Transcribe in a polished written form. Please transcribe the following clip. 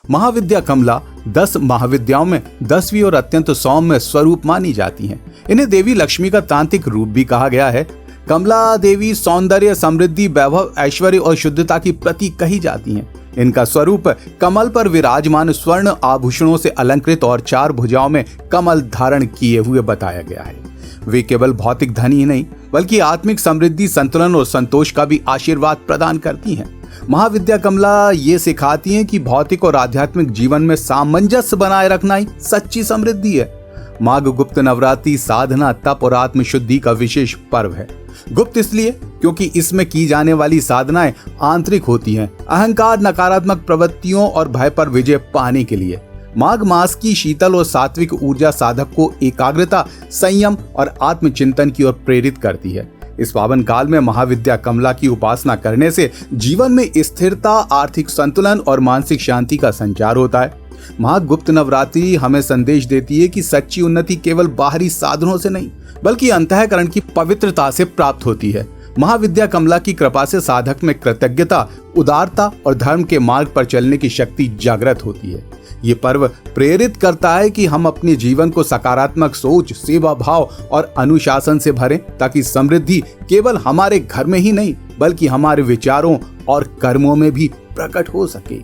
महाविद्या कमला 10 महाविद्याओं में 10वीं और अत्यंत सौम्य स्वरूप मानी जाती हैं। इन्हें देवी लक्ष्मी का तांत्रिक रूप भी कहा गया है। कमला देवी सौंदर्य, समृद्धि, वैभव, ऐश्वर्य और शुद्धता की प्रतीक कही जाती हैं। इनका स्वरूप कमल पर विराजमान स्वर्ण आभूषणों से अलंकृत और 4 भुजाओं में कमल धारण किए हुए बताया गया है। वे केवल भौतिक धन ही नहीं बल्कि आत्मिक समृद्धि, संतुलन और संतोष का भी आशीर्वाद प्रदान करती हैं। महाविद्या कमला ये सिखाती हैं कि भौतिक और आध्यात्मिक जीवन में सामंजस्य बनाए रखना ही सच्ची समृद्धि है। माघ गुप्त नवरात्रि साधना, तप और आत्मशुद्धि का विशेष पर्व है। गुप्त इसलिए क्योंकि इसमें की जाने वाली साधनाएं आंतरिक होती हैं, अहंकार, नकारात्मक प्रवृत्तियों और भय पर विजय पाने के लिए। माघ मास की शीतल और सात्विक ऊर्जा साधक को एकाग्रता, संयम और आत्मचिंतन की ओर प्रेरित करती है। इस पावन काल में महाविद्या कमला की उपासना करने से जीवन में स्थिरता, आर्थिक संतुलन और मानसिक शांति का संचार होता है। माघ गुप्त नवरात्रि हमें संदेश देती है कि सच्ची उन्नति केवल बाहरी साधनों से नहीं बल्कि अंतःकरण की पवित्रता से प्राप्त होती है। महाविद्या कमला की कृपा से साधक में कृतज्ञता, उदारता और धर्म के मार्ग पर चलने की शक्ति जागृत होती है। ये पर्व प्रेरित करता है कि हम अपने जीवन को सकारात्मक सोच, सेवा भाव और अनुशासन से भरें ताकि समृद्धि केवल हमारे घर में ही नहीं बल्कि हमारे विचारों और कर्मों में भी प्रकट हो सके।